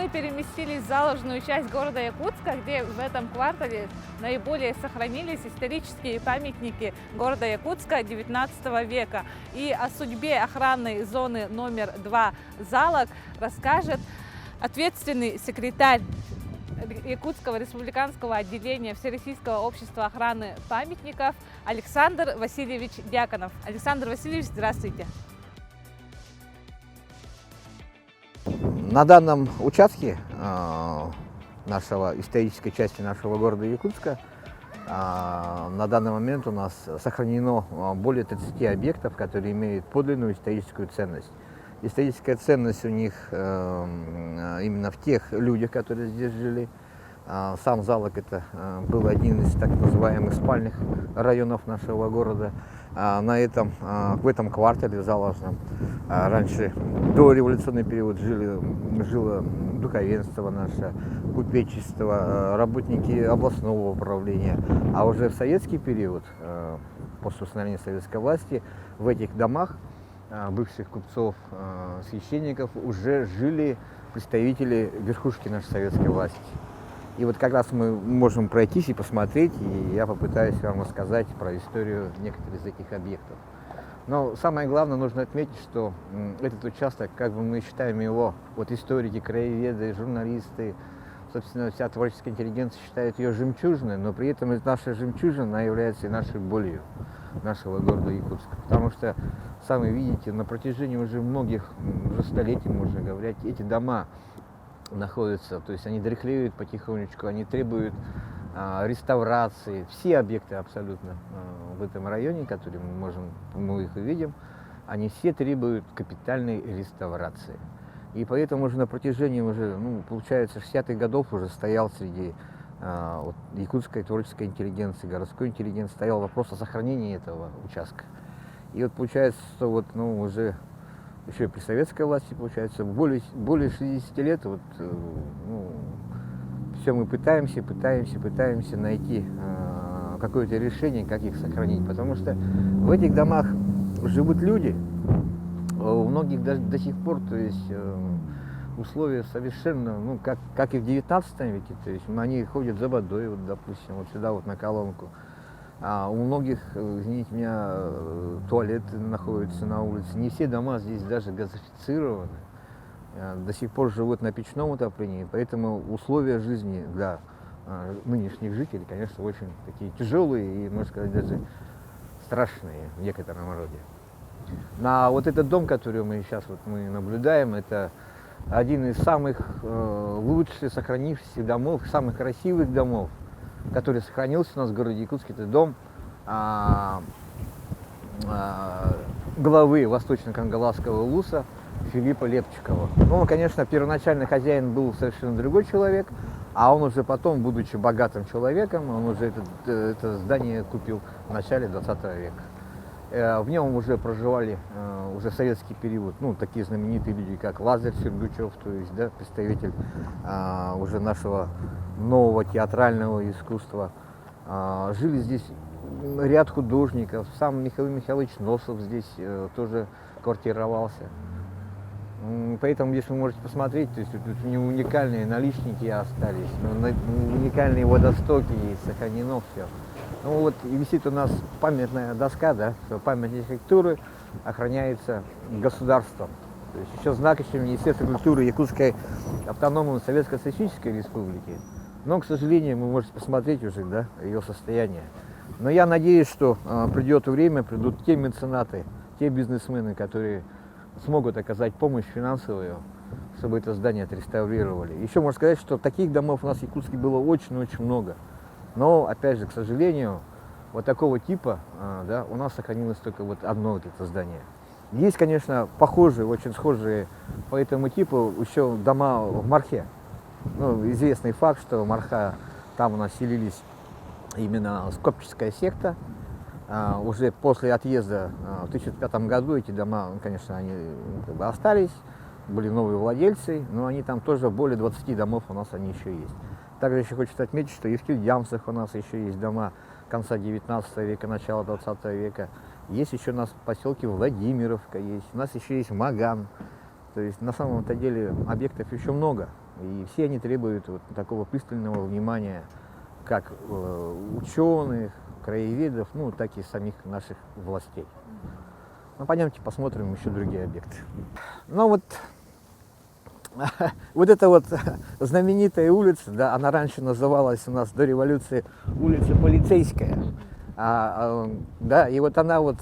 мы переместились в заложенную часть города Якутска, где в этом квартале наиболее сохранились исторические памятники города Якутска XIX века. И о судьбе охранной зоны номер 2 «Залог» расскажет ответственный секретарь Якутского республиканского отделения Всероссийского общества охраны памятников Александр Васильевич Дьяконов. Александр Васильевич, здравствуйте. На данном участке исторической части нашего города Якутска на данный момент у нас сохранено более 30 объектов, которые имеют подлинную историческую ценность. Историческая ценность у них именно в тех людях, которые здесь жили. Сам Залог это был один из так называемых спальных районов нашего города. В этом квартале заложенном раньше, до революционный период, жило духовенство наше, купечество, работники областного управления. А уже в советский период, после установления советской власти, в этих домах бывших купцов, священников уже жили представители верхушки нашей советской власти. И вот как раз мы можем пройтись и посмотреть, и я попытаюсь вам рассказать про историю некоторых из этих объектов. Но самое главное, нужно отметить, что этот участок, как бы мы считаем его, вот историки, краеведы, журналисты, собственно, вся творческая интеллигенция считает ее жемчужиной, но при этом наша жемчужина, она является и нашей болью нашего города Якутска. Потому что, сами видите, на протяжении уже столетий, можно говорить, эти дома находятся, то есть они дряхлеют потихонечку, они требуют реставрации. Все объекты абсолютно в этом районе, которые мы их увидим, они все требуют капитальной реставрации. И поэтому уже на протяжении получается, 60-х годов уже стоял среди якутской творческой интеллигенции, городской интеллигенции, стоял вопрос о сохранении этого участка. И вот получается, что уже еще и при советской власти, получается, более 60 лет все мы пытаемся найти какое-то решение, как их сохранить. Потому что в этих домах живут люди, у многих до сих пор, то есть условия совершенно, как и в 19 веке, то есть они ходят за водой, допустим, вот сюда на Коломку. А у многих, извините меня, туалеты находятся на улице. Не все дома здесь даже газифицированы. До сих пор живут на печном отоплении, поэтому условия жизни для нынешних жителей, конечно, очень такие тяжелые и, можно сказать, даже страшные в некотором роде. На вот этот дом, который мы сейчас наблюдаем, это один из самых лучших сохранившихся домов, самых красивых домов, который сохранился у нас в городе Якутске. Это дом главы Восточно-Кангаласского улуса Филиппа Лепчикова. Он, конечно, первоначально хозяин был совершенно другой человек, а он уже потом, будучи богатым человеком, он уже это здание купил в начале 20 века. В нем уже проживали уже в советский период такие знаменитые люди, как Лазарь Сергучев, то есть представитель уже нашего нового театрального искусства. Жили здесь ряд художников, сам Михаил Михайлович Носов здесь тоже квартировался. Поэтому здесь вы можете посмотреть, то есть тут уникальные наличники остались, уникальные водостоки есть, сохранено все. И висит у нас памятная доска, что память архитектуры охраняется государством. То есть еще знак Министерства культуры Якутской автономной Советско-Социалистической Республики. Но, к сожалению, вы можете посмотреть уже ее состояние. Но я надеюсь, что придет время, придут те меценаты, те бизнесмены, которые смогут оказать помощь финансовую, чтобы это здание отреставрировали. Еще можно сказать, что таких домов у нас в Якутске было очень-очень много. Но, опять же, к сожалению, вот такого типа у нас сохранилось только одно это здание. Есть, конечно, похожие, очень схожие по этому типу еще дома в Мархе. Известный факт, что в Марха там у нас селились именно скопческая секта. Уже после отъезда в 2005 году эти дома, конечно, они остались, были новые владельцы, но они там тоже более 20 домов у нас они еще есть. Также еще хочется отметить, что и в Кильдямцах у нас еще есть дома конца 19 века, начала 20 века. Есть еще у нас в поселке Владимировка есть, у нас еще есть Маган. То есть на самом-то деле объектов еще много. И все они требуют вот такого пристального внимания как ученых, краеведов, ну, так и самих наших властей. Ну, пойдемте посмотрим еще другие объекты. Ну, вот, вот эта вот знаменитая улица, да, она раньше называлась у нас до революции улица Полицейская. Да, и вот она вот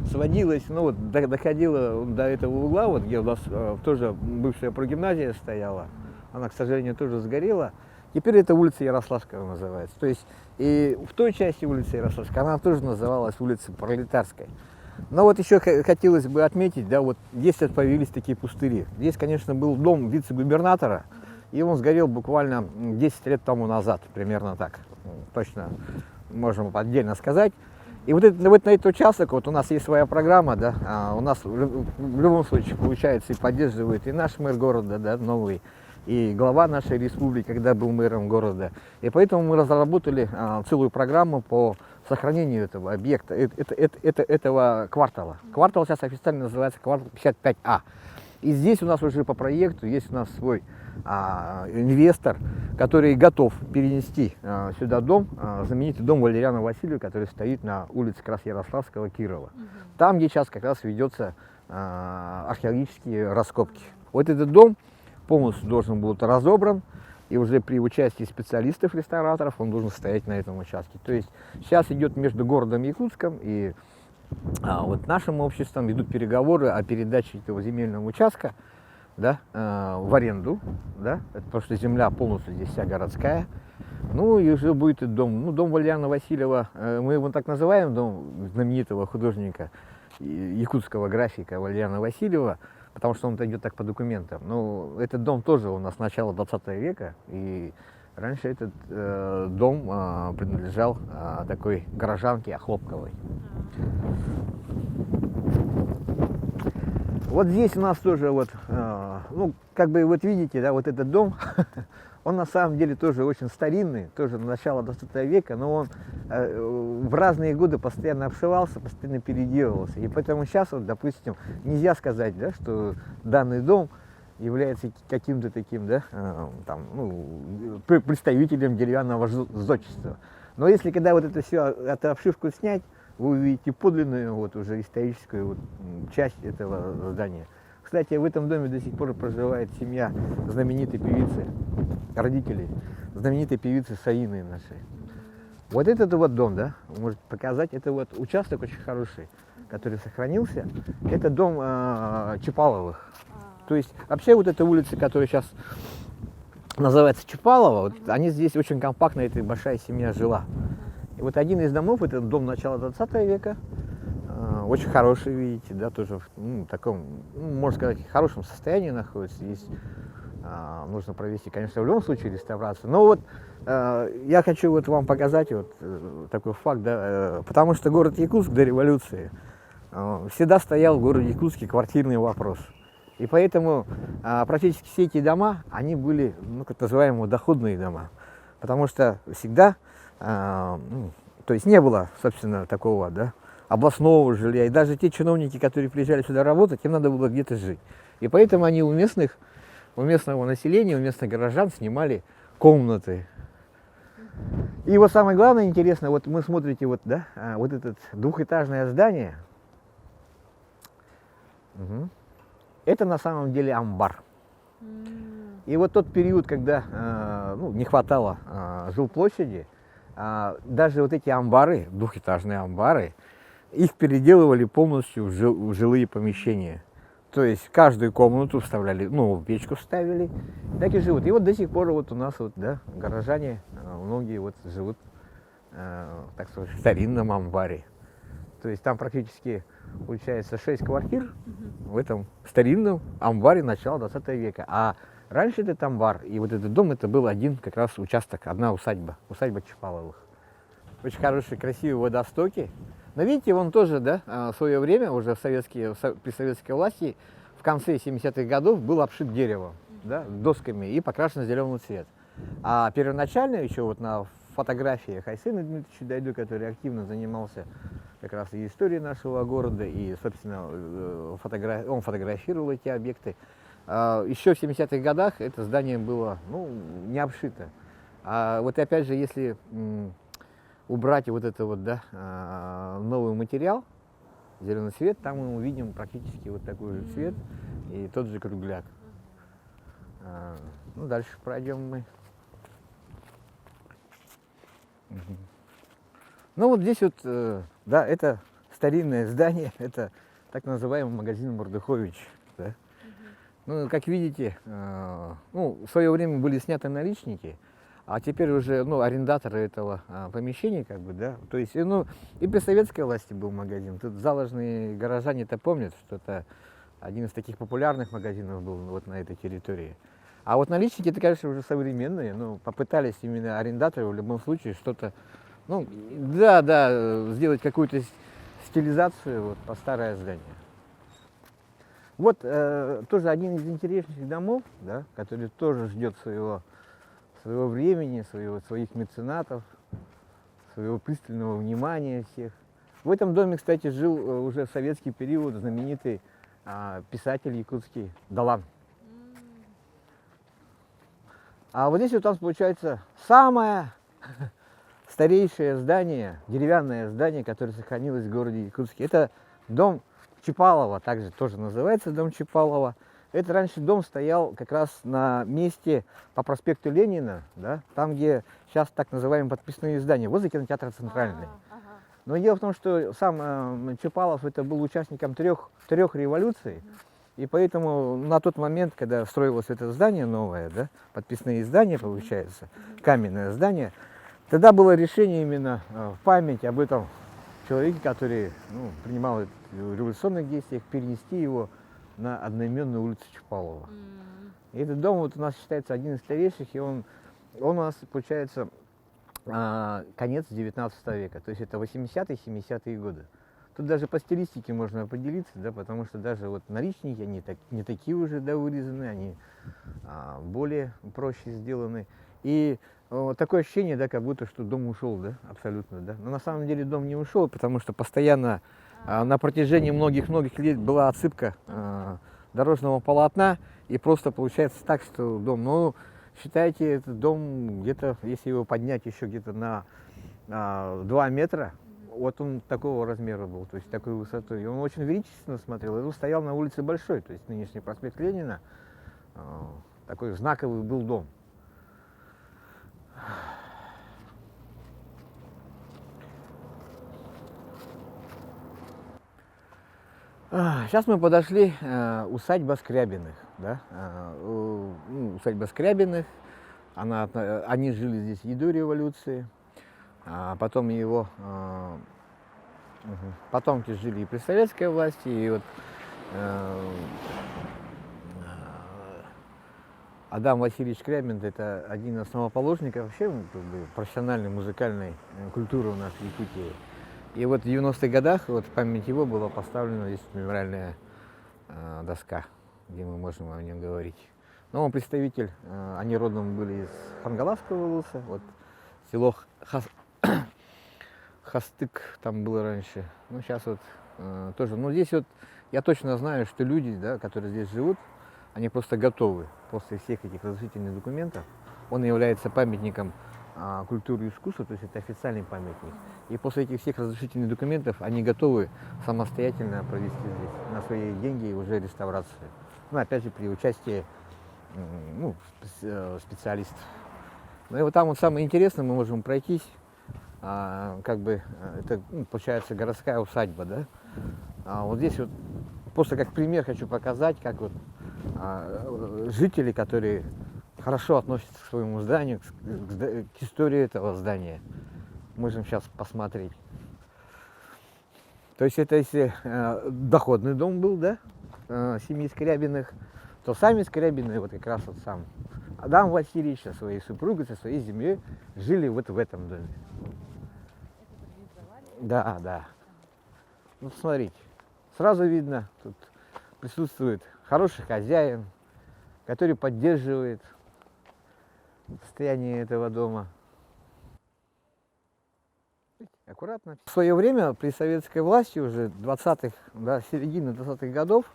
сводилась, ну вот доходила до этого угла, вот где у нас тоже бывшая прогимназия стояла, она, к сожалению, тоже сгорела. Теперь это улица Ярославская называется. То есть и в той части улицы Ярославской она тоже называлась улицей Пролетарской. Но вот еще хотелось бы отметить, да, вот здесь появились такие пустыри. Здесь, конечно, был дом вице-губернатора, и он сгорел буквально 10 лет тому назад, примерно так, точно можем отдельно сказать. И вот на этот участок, вот у нас есть своя программа, да, у нас в любом случае получается и поддерживает и наш мэр города, да, новый, и глава нашей республики, когда был мэром города. И поэтому мы разработали целую программу по сохранению этого объекта, этого квартала. Квартал сейчас официально называется квартал 55А. И здесь у нас уже по проекту есть у нас свой инвестор, который готов перенести сюда дом, знаменитый дом Валериана Васильева, который стоит на улице как раз Ярославского, Кирова. Там, где сейчас как раз ведется археологические раскопки. Вот этот дом полностью должен быть разобран, и уже при участии специалистов-реставраторов он должен стоять на этом участке. То есть сейчас идет между городом Якутском и вот нашим обществом идут переговоры о передаче этого земельного участка, да, в аренду, да, потому что земля полностью здесь вся городская. Ну и уже будет и дом, ну, дом Валериана Васильева, мы его так называем, дом знаменитого художника, якутского графика Валериана Васильева, потому что он идет так по документам. Но этот дом тоже у нас начала 20 века, и раньше этот дом принадлежал такой горожанке Охлопковой. Вот здесь у нас тоже вот, ну, как бы вот видите, да, вот этот дом, он на самом деле тоже очень старинный, тоже начала 20 века, но он в разные годы постоянно обшивался, постоянно переделывался. И поэтому сейчас, вот, допустим, нельзя сказать, да, что данный дом является каким-то таким, да, там, ну, представителем деревянного зодчества. Но если когда вот это все, эту обшивку снять, вы увидите подлинную, вот уже историческую вот часть этого здания. Кстати, в этом доме до сих пор проживает семья знаменитой певицы, родителей знаменитой певицы Саины нашей. Вот этот вот дом, да, вы можете показать, это вот участок очень хороший, который сохранился. Это дом Чапаловых. То есть вообще вот эта улица, которая сейчас называется Чапалова, вот, они здесь очень компактно, эта большая семья жила. И вот один из домов, это дом начала 20 века, очень хороший, видите, да, тоже в таком, ну, можно сказать, хорошем состоянии находится. Здесь нужно провести, конечно, в любом случае реставрацию. Но вот я хочу вот вам показать вот такой факт, да, потому что город Якутск до революции всегда стоял в городе Якутске квартирный вопрос. И поэтому практически все эти дома, они были, ну, как называемые, доходные дома. Потому что всегда, то есть не было, собственно, такого, да, областного жилья. И даже те чиновники, которые приезжали сюда работать, им надо было где-то жить. И поэтому они у местного населения, у местных горожан снимали комнаты. И вот самое главное, интересно, вот вы смотрите, вот, да, вот это двухэтажное здание, это на самом деле амбар. И вот тот период, когда ну, не хватало жилплощади, даже вот эти амбары, двухэтажные амбары, их переделывали полностью в жилые помещения. То есть каждую комнату вставляли, ну, печку вставили, так и живут. И вот до сих пор вот у нас вот, да, горожане, многие вот живут, так сказать, в старинном амбаре. То есть там практически, получается, 6 квартир в этом старинном амбаре начала 20 века. А раньше этот амбар и вот этот дом, это был один как раз участок, одна усадьба, усадьба Чапаловых. Очень хорошие, красивые водостоки. Но видите, он тоже, да, в свое время, уже при советской власти, в конце 70-х годов был обшит деревом, да, досками и покрашен в зеленый цвет. А первоначально еще вот на фотографиях Айсена Дмитриевича Дайду, который активно занимался как раз и историей нашего города, и, собственно, он фотографировал эти объекты. Еще в 70-х годах это здание было, ну, не обшито. А вот опять же, если убрать вот это вот, да, новый материал, зеленый цвет, там мы увидим практически вот такой же цвет и тот же кругляк. Ну, дальше пройдем мы. Ну, вот здесь вот, да, это старинное здание, это так называемый магазин Мордыхович. Да? Ну, как видите, ну, в свое время были сняты наличники, а теперь уже, ну, арендаторы этого помещения, как бы, да, то есть, ну, и при советской власти был магазин. Тут заложные горожане-то помнят, что это один из таких популярных магазинов был вот на этой территории. А вот наличники, это, конечно, уже современные, но попытались именно арендаторы в любом случае что-то, ну, да, сделать какую-то стилизацию вот, по старое здание. Вот тоже один из интереснейших домов, да, который тоже ждет своего времени, своих меценатов, своего пристального внимания всех. В этом доме, кстати, жил уже в советский период знаменитый писатель якутский Далан. А вот здесь вот у нас получается самое старейшее здание, деревянное здание, которое сохранилось в городе Якутске. Это дом Чапалова, также тоже называется дом Чапалова. Это раньше дом стоял как раз на месте по проспекту Ленина, да, там, где сейчас так называемые подписные здания, возле кинотеатра «Центральный». Но дело в том, что сам Чапалов это был участником трех революций, и поэтому на тот момент, когда строилось это здание новое, да, подписные здания, получается, каменное здание, тогда было решение именно в память об этом человеке, который, ну, принимал в революционных действиях, перенести его на одноименную улицу Чапалова. И этот дом вот у нас считается один из старейших, и он у нас, получается, конец 19 века, то есть это 80-е, 70-е годы. Тут даже по стилистике можно поделиться, да, потому что даже вот наличники, они не такие уже, да, вырезаны, они более проще сделаны. И такое ощущение, да, как будто что дом ушел, да, абсолютно, да. Но на самом деле дом не ушел, потому что постоянно на протяжении многих-многих лет была отсыпка дорожного полотна, и просто получается так, что дом, ну, считайте, этот дом где-то, если его поднять еще где-то на 2 метра, вот он такого размера был, то есть такой высотой. И он очень величественно смотрел, и он стоял на улице Большой, то есть нынешний проспект Ленина, такой знаковый был дом. Сейчас мы подошли усадьба Скрябиных, да? Усадьба Скрябиных, они жили здесь и до революции, потом его потомки жили и при советской власти, и вот Адам Васильевич Скрябин это один из основоположников вообще профессиональной музыкальной культуры у нас в Якутии. И вот в 90-х годах вот в память его была поставлена здесь мемориальная доска, где мы можем о нем говорить. Но он представитель, они родом были из Хангаласского улуса, вот село Хастык там было раньше. Ну, сейчас вот тоже. Но здесь вот я точно знаю, что люди, да, которые здесь живут, они просто готовы после всех этих разрешительных документов. Он является памятником культуры и искусства, то есть это официальный памятник. И после этих всех разрешительных документов они готовы самостоятельно провести здесь на свои деньги уже реставрацию. Ну, опять же, при участии специалистов. Ну и вот там вот самое интересное, мы можем пройтись. Как бы это получается городская усадьба, да? Вот здесь вот просто как пример хочу показать, как вот жители, которые хорошо относятся к своему зданию, к истории этого здания, можем сейчас посмотреть. То есть это если доходный дом был, да, семьи Скрябиных, то сами Скрябины, вот как раз вот сам Адам Васильевич со своей супругой, со своей семьей жили вот в этом доме. Да, да. Ну, смотрите, сразу видно, тут присутствует хороший хозяин, который поддерживает состояние этого дома. Аккуратно. В свое время при советской власти уже 20-х, да, середины 20-х годов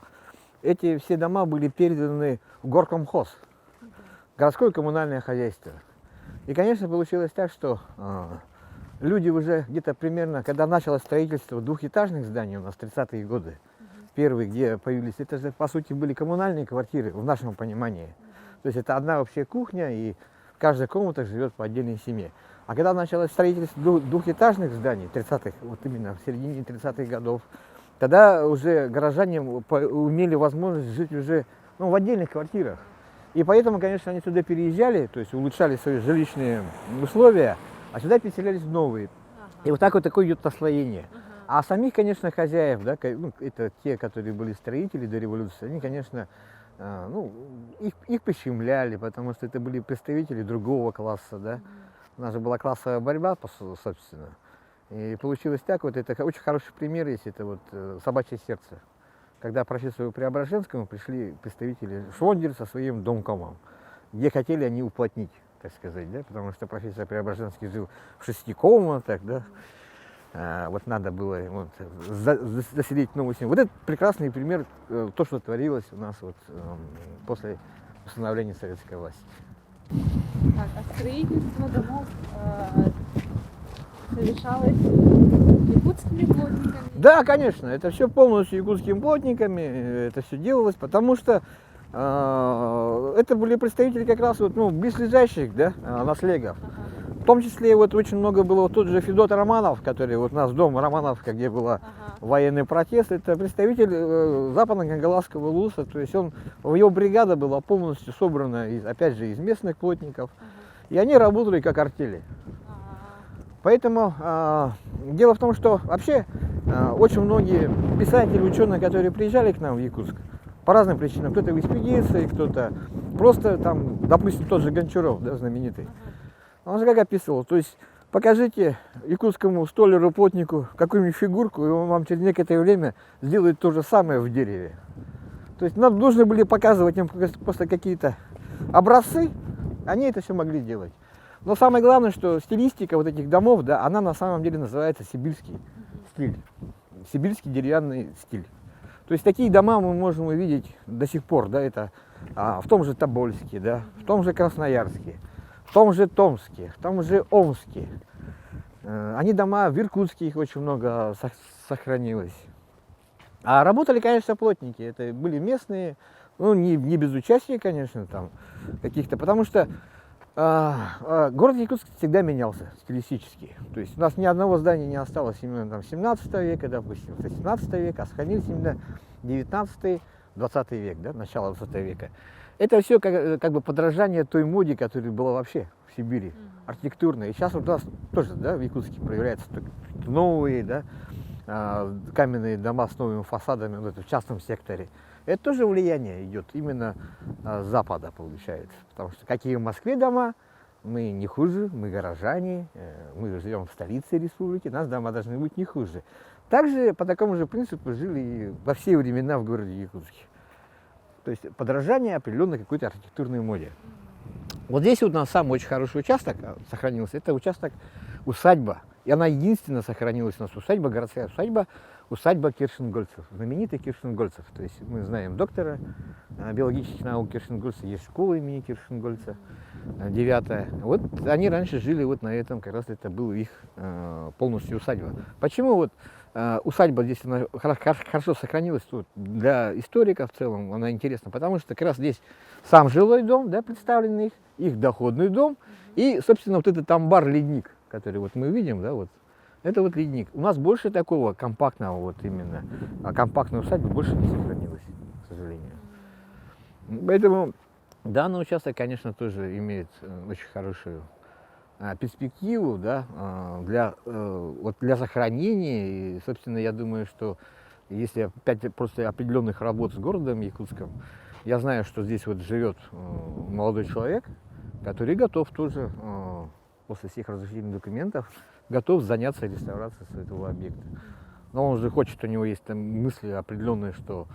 эти все дома были переданы в горкомхоз, городское коммунальное хозяйство. И, конечно, получилось так, что люди уже где-то примерно, когда началось строительство двухэтажных зданий у нас в 30-е годы, первые, где появились, это же, по сути, были коммунальные квартиры в нашем понимании. То есть это одна общая кухня, и в каждой комнате живет по отдельной семье. А когда началось строительство двухэтажных зданий, 30-х, вот именно в середине 30-х годов, тогда уже горожане имели возможность жить уже в отдельных квартирах. И поэтому, конечно, они сюда переезжали, то есть улучшали свои жилищные условия, а сюда переселялись новые. И вот так вот такое идет наслоение. А самих, конечно, хозяев, да, это те, которые были строители до революции, они, конечно, их пощемляли, потому что это были представители другого класса, да. У нас же была классовая борьба, собственно. И получилось так, вот это очень хороший пример есть, это вот «Собачье сердце». Когда профессору Преображенскому пришли представители Швондер со своим домкомом, где хотели они уплотнить, так сказать, да, потому что профессор Преображенский жил в 6 комнатах, да. Вот надо было вот, заселить новую семью. Вот это прекрасный пример, то, что творилось у нас вот, после установления советской власти. Так, а строительство домов совершалось якутскими плотниками? Да, конечно, это все полностью якутскими плотниками, это все делалось, потому что это были представители как раз вот, близлежащих, да, наследников. В том числе вот очень много было вот тот же Федот Романов, который вот у нас дом Романовка, где был военный протест, это представитель западно-кагаласского улуса, то есть его бригада была полностью собрана, опять же, из местных плотников, и они работали как артели. Поэтому дело в том, что вообще очень многие писатели, ученые, которые приезжали к нам в Якутск, по разным причинам, кто-то в экспедиции, кто-то просто там, допустим, тот же Гончаров, да, знаменитый. Он же как описывал, то есть покажите якутскому столяру, плотнику какую-нибудь фигурку, и он вам через некоторое время сделает то же самое в дереве. То есть нам нужно были показывать им просто какие-то образцы, они это все могли делать. Но самое главное, что стилистика вот этих домов, да, она на самом деле называется сибирский стиль, сибирский деревянный стиль. То есть такие дома мы можем увидеть до сих пор, да, это в том же Тобольске, да, в том же Красноярске, в том же Томске, в том же Омске. Они дома, в Иркутске их очень много сохранилось. А работали, конечно, плотники, это были местные, не без участия, конечно, там каких-то, потому что город Якутск всегда менялся стилистически. То есть у нас ни одного здания не осталось именно там 17 века, допустим, 18 века, а сохранились именно 19-20 век, да, начало 20 века. Это все как бы подражание той моде, которая была вообще в Сибири, архитектурная. И сейчас вот у нас тоже, да, в Якутске проявляются новые, да, каменные дома с новыми фасадами в частном секторе. Это тоже влияние идет именно с запада, получается. Потому что какие в Москве дома, мы не хуже, мы горожане, мы живем в столице республики, нас дома должны быть не хуже. Также по такому же принципу жили и во все времена в городе Якутске. То есть подражание определенной какой-то архитектурной моде. Вот здесь вот у нас самый очень хороший участок сохранился, это участок усадьба. И она единственная сохранилась у нас усадьба, городская усадьба Киршенгольцев, знаменитый Киршенгольцев. То есть мы знаем доктора биологических наук Киршенгольца, есть школа имени Киршенгольца, 9-я. Вот они раньше жили вот на этом, как раз это была их полностью усадьба. Почему вот усадьба здесь она хорошо сохранилась, тут для историков в целом она интересна, потому что как раз здесь сам жилой дом, да, представленный, их доходный дом и, собственно, вот этот амбар-ледник, который вот мы видим, да, вот, это вот ледник. У нас больше такого компактного, вот именно, компактной усадьбы больше не сохранилось, к сожалению. Поэтому данный участок, конечно, тоже имеет очень хорошую перспективу, да, для сохранения. И, собственно, я думаю, что если опять просто определенных работ с городом Якутском, я знаю, что здесь вот живет молодой человек, который готов тоже после всех разрешительных документов готов заняться реставрацией этого объекта. Но он же хочет, у него есть там мысли определенные, что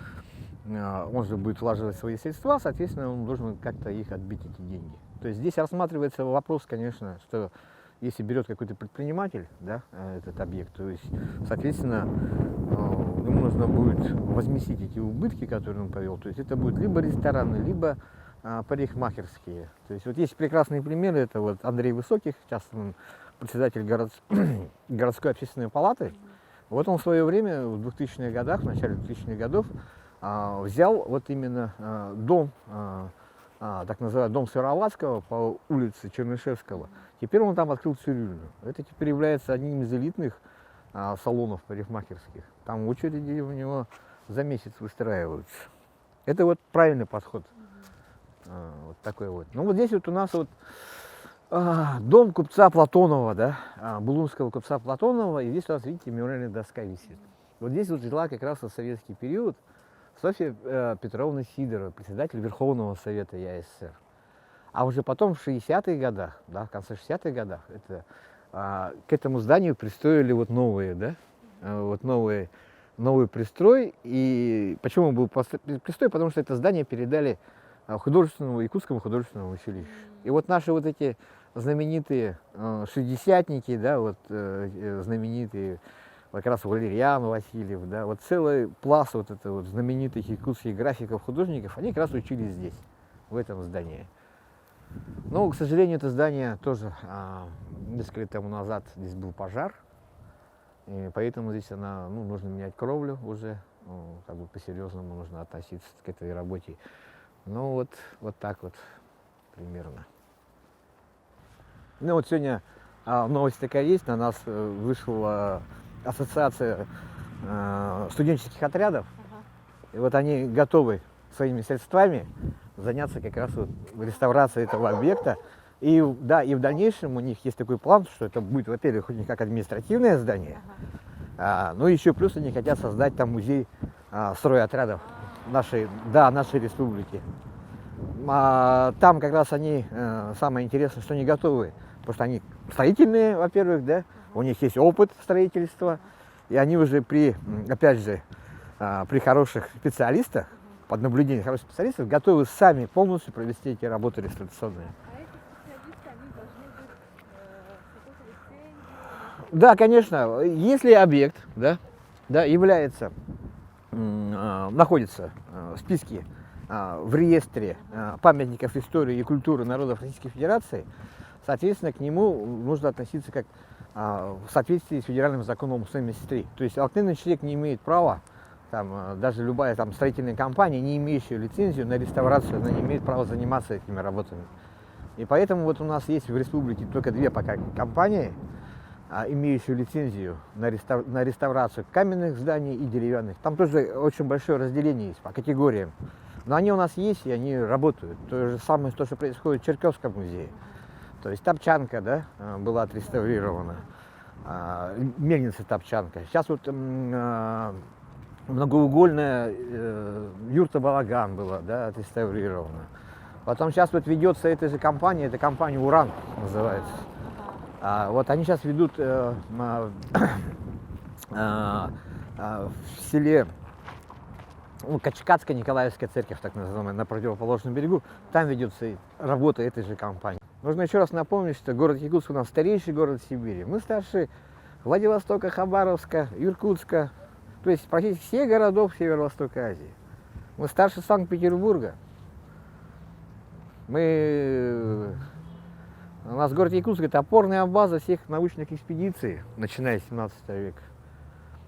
он же будет влаживать свои средства, соответственно, он должен как-то их отбить, эти деньги. То есть здесь рассматривается вопрос, конечно, что если берет какой-то предприниматель, да, этот объект, то есть, соответственно, ему нужно будет возместить эти убытки, которые он повел. То есть это будут либо рестораны, либо парикмахерские. То есть вот есть прекрасные примеры. Это вот Андрей Высоких, сейчас он председатель городской общественной палаты. Вот он в свое время, в 2000-х годах, в начале 2000-х годов, взял вот именно дом, так называемый дом Сыроватского по улице Чернышевского. Теперь он там открыл цирюльню. Это теперь является одним из элитных салонов парикмахерских. Там очереди у него за месяц выстраиваются. Это вот правильный подход. Вот такой вот. Ну вот здесь вот у нас вот дом купца Платонова, да, булунского купца Платонова. И здесь у нас, видите, мемориальная доска висит. Вот здесь вот жила как раз в советский период Софья Петровна Сидорова, председатель Верховного Совета ЯССР. А уже потом в 60-х годах, да, в конце 60-х годах, к этому зданию пристроили вот новые, да, вот новый пристрой. И почему был пристрой? Потому что это здание передали Якутскому художественному училищу. И вот наши вот эти знаменитые шестидесятники, да, вот знаменитые, как раз Валерьян Васильев, да, вот целый пласт вот это вот знаменитых якутских графиков, художников, они как раз учились здесь, в этом здании. Но, к сожалению, это здание тоже несколько лет тому назад здесь был пожар, и поэтому здесь нужно менять кровлю уже, как бы по-серьезному нужно относиться к этой работе. Ну вот так вот примерно. Ну вот сегодня новость такая есть, на нас вышла ассоциация студенческих отрядов, и вот они готовы своими средствами заняться как раз вот реставрацией этого объекта. И да, и в дальнейшем у них есть такой план, что это будет, во-первых, хоть не как административное здание, но еще плюс они хотят создать там музей стройотрядов нашей республики. Там как раз они, самое интересное, что они готовы, потому что они строительные, во-первых, да, у них есть опыт строительства, и они уже опять же, при хороших специалистах, под наблюдением хороших специалистов, готовы сами полностью провести эти работы реставрационные. А эти специалисты, они должны быть какой-то лицензии? Да, конечно, если объект, является, находится в списке, в реестре памятников истории и культуры народов Российской Федерации, соответственно, к нему нужно относиться как в соответствии с федеральным законом 73. То есть обыкновенный человек не имеет права, даже любая строительная компания, не имеющая лицензию на реставрацию, она не имеет права заниматься этими работами. И поэтому вот у нас есть в республике только две пока компании, имеющие лицензию на реставрацию каменных зданий и деревянных. Там тоже очень большое разделение есть по категориям. Но они у нас есть, и они работают. То же самое, что происходит в Черкесском музее. То есть Топчанка, да, была отреставрирована, мельница Топчанка. Сейчас вот многоугольная юрта Балаган была, да, отреставрирована. Потом сейчас вот ведется эта же компания, это компания «Уран» называется. Вот они сейчас ведут в селе Качкатская Николаевская церковь, так называемая, на противоположном берегу, там ведется работа этой же компании. Нужно еще раз напомнить, что город Якутск у нас старейший город Сибири. Мы старше Владивостока, Хабаровска, Иркутска, то есть практически всех городов Северо-Востока Азии. Мы старше Санкт-Петербурга. У нас город Якутск – это опорная база всех научных экспедиций, начиная с 17 века.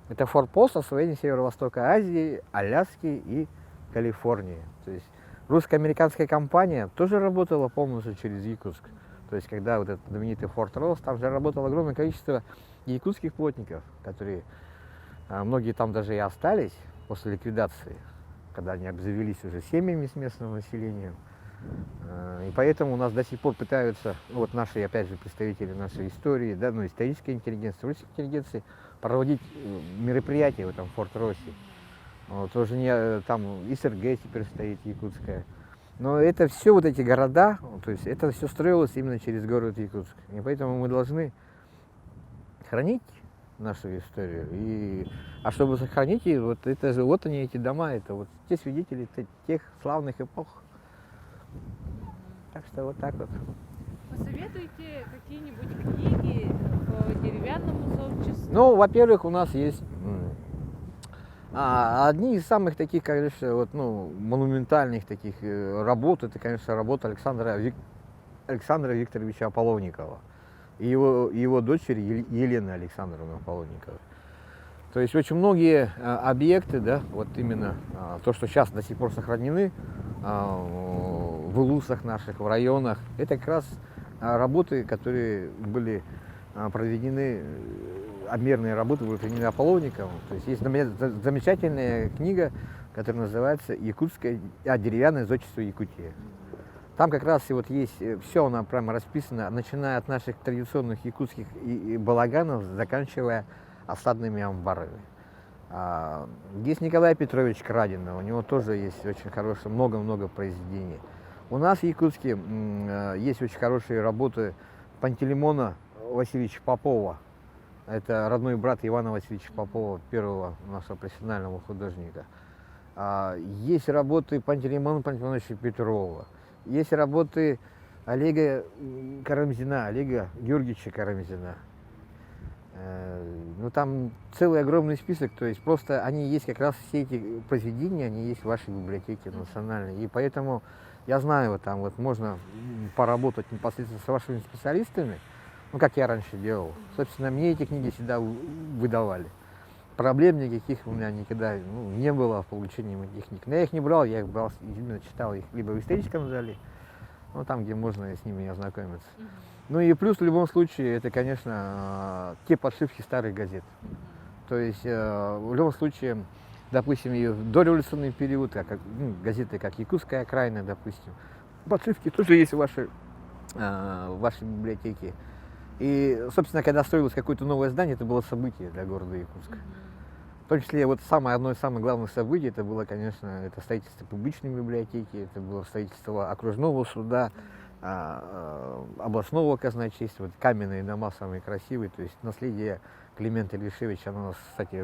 Это форпост освоения Северо-Востока Азии, Аляски и Калифорнии. То есть русско-американская компания тоже работала полностью через Якутск. То есть когда вот этот знаменитый Форт Росс, там же работало огромное количество якутских плотников, которые, многие там даже и остались после ликвидации, когда они обзавелись уже семьями с местным населением. И поэтому у нас до сих пор пытаются, вот наши, опять же, представители нашей истории, да, исторической интеллигенции, русской интеллигенции, проводить мероприятия в этом Форт-Россе. Вот, тоже там и СРГ теперь стоит якутская. Но это все вот эти города, то есть это все строилось именно через город Якутск. И поэтому мы должны хранить нашу историю. А чтобы сохранить ее, вот это же, вот они, эти дома, это вот те свидетели тех славных эпох. Так что вот так вот. Посоветуйте какие-нибудь книги по деревянному сообществу? Ну, во-первых, у нас есть Одни из самых таких, конечно, вот, ну, монументальных таких работ, это, конечно, работа Александра Викторовича Аполлонникова и его дочери Елены Александровны Аполлонниковой. То есть очень многие объекты, да, вот именно то, что сейчас до сих пор сохранены в улусах наших, в районах, это как раз работы, которые были проведены, обмерные работы были проведены Аполлонниковым. То есть есть замечательная книга, которая называется «Деревянное зодчество Якутии». Там как раз и вот есть все, она прямо расписано, начиная от наших традиционных якутских балаганов, заканчивая осадными амбарами. Есть Николай Петрович Крадин, у него тоже есть очень хорошее, много-много произведений. У нас в Якутске есть очень хорошие работы Пантелеймона Васильевича Попова. Это родной брат Ивана Васильевича Попова, первого нашего профессионального художника. Есть работы Пантелеймона Пантелеймоновича Петрова. Есть работы Олега Карамзина, Олега Георгиевича Карамзина. Ну, там целый огромный список, то есть просто они есть, как раз все эти произведения, они есть в вашей библиотеке национальной. И поэтому я знаю, вот там вот можно поработать непосредственно с вашими специалистами, ну, как я раньше делал. Собственно, мне эти книги всегда выдавали. Проблем никаких у меня никогда не было в получении этих книг. Но я их не брал, я их брал, именно читал их либо в историческом зале, ну, там, где можно с ними ознакомиться. Ну и плюс в любом случае это, конечно, те подшивки старых газет. То есть в любом случае, допустим, и в дореволюционный период, газеты как «Якутская окраина», допустим, подшивки тоже есть в вашей библиотеке. И, собственно, когда строилось какое-то новое здание, это было событие для города Якутска. В том числе вот одно из самых главных событий, это было, конечно, это строительство публичной библиотеки, это было строительство окружного суда, областного казначейства, вот каменные дома самые красивые, то есть наследие Климента Ильишевича, оно у нас, кстати,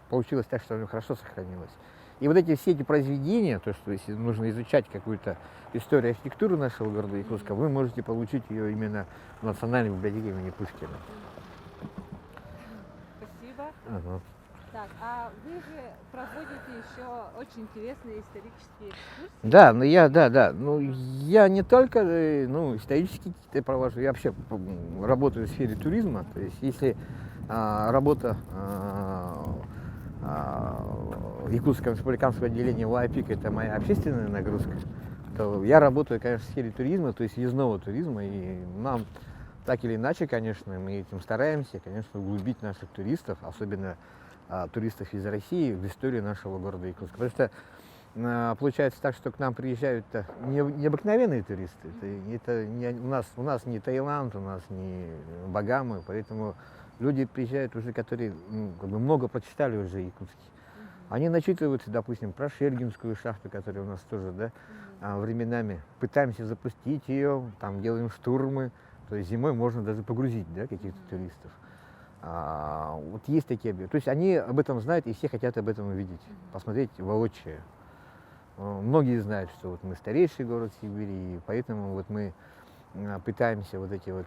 получилось так, что оно хорошо сохранилось. И вот все эти произведения, то, что если нужно изучать какую-то историю архитектуры нашего города Якутска, вы можете получить ее именно в Национальной библиотеке имени Пушкина. Спасибо. Ага. Так, а вы же проводите еще очень интересные исторические экскурсии? Да, да. Ну, я не только исторические какие-то провожу, я вообще работаю в сфере туризма. То есть, если работа Якутского республиканского отделения ВАПИК это моя общественная нагрузка, то я работаю, конечно, в сфере туризма, то есть въездного туризма, и нам так или иначе, конечно, мы этим стараемся, конечно, углубить наших туристов, особенно туристов из России, в историю нашего города Якутска. Потому что получается так, что к нам приезжают необыкновенные туристы. Это не, у нас не Таиланд, у нас не Багамы, поэтому люди приезжают уже, которые много прочитали уже якутский. Они начитываются, допустим, про Шельгинскую шахту, которая у нас тоже, да, временами пытаемся запустить ее, там делаем штурмы, то есть зимой можно даже погрузить, да, каких-то туристов. Вот есть такие объекты. То есть они об этом знают, и все хотят об этом увидеть, посмотреть воочию. Многие знают, что вот мы старейший город Сибири, и поэтому вот мы пытаемся вот эти вот,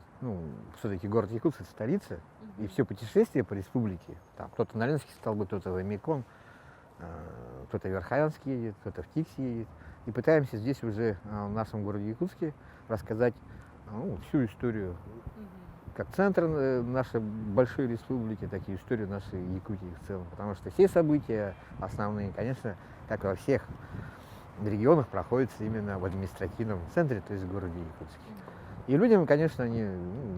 все-таки город Якутск, это столица, и все путешествие по республике, там кто-то на Ленинский столбы, кто-то в Эмикон, кто-то в Верхоянск едет, кто-то в Тикс едет, и пытаемся здесь уже в нашем городе Якутске рассказать всю историю, как центр нашей большой республики, так и историю нашей Якутии в целом. Потому что все события основные, конечно, как во всех регионах, проходятся именно в административном центре, то есть в городе Якутске. И людям, конечно, они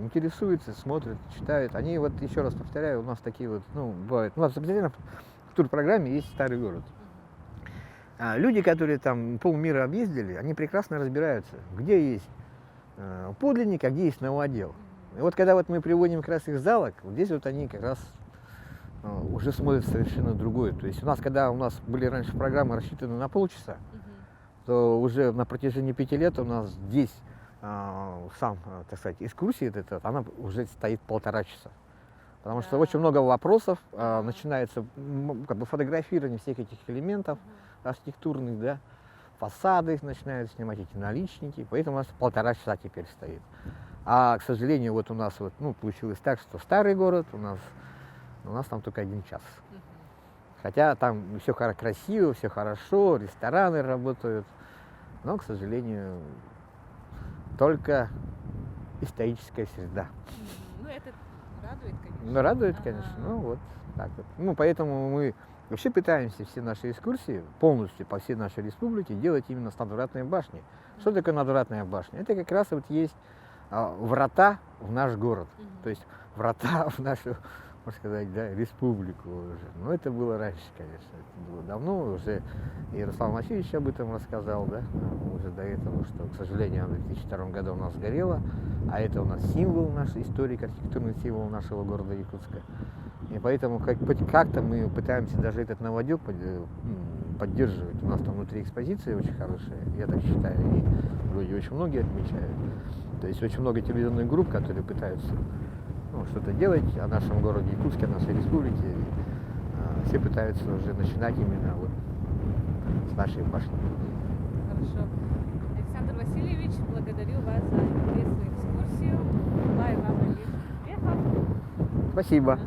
интересуются, смотрят, читают. Они, вот еще раз повторяю, у нас такие вот, бывают. У нас обязательно в турпрограмме есть старый город. Люди, которые там полмира объездили, они прекрасно разбираются, где есть подлинник, а где есть новодел. И вот когда вот мы приводим как раз их в залог, вот здесь вот они как раз уже смотрят совершенно другое. То есть когда у нас были раньше программы рассчитаны на полчаса, то уже на протяжении 5 лет у нас здесь так сказать, экскурсия она уже стоит 1,5 часа. Потому что очень много вопросов, начинается фотографирование всех этих элементов архитектурных, да, фасады начинают снимать, эти наличники, поэтому у нас 1,5 часа теперь стоит. А, к сожалению, вот у нас получилось так, что старый город, у нас там только 1 час. Хотя там все красиво, все хорошо, рестораны работают, но, к сожалению, только историческая среда. Ну, это радует, конечно. Ну, радует, конечно, ну вот так вот. Ну, поэтому мы вообще пытаемся все наши экскурсии полностью по всей нашей республике делать именно с надвратной башней. Что такое надвратная башня? Это как раз вот есть врата в наш город, то есть врата в нашу, можно сказать, да, республику уже. Но это было раньше, конечно, это было давно, уже и Руслан Васильевич об этом рассказал, да, уже до этого, что, к сожалению, в 2002 году у нас сгорело, а это у нас символ нашей истории, архитектурный символ нашего города Якутска. И поэтому как-то мы пытаемся даже этот новодел поддерживать. У нас там внутри экспозиции очень хорошие, я так считаю, и люди очень многие отмечают. То есть очень много телевизионных групп, которые пытаются что-то делать о нашем городе Якутске, о нашей республике. И, все пытаются уже начинать именно вот с нашей башни. Хорошо. Александр Васильевич, благодарю вас за интересную экскурсию. Желаю вам дальнейших успехов. Спасибо.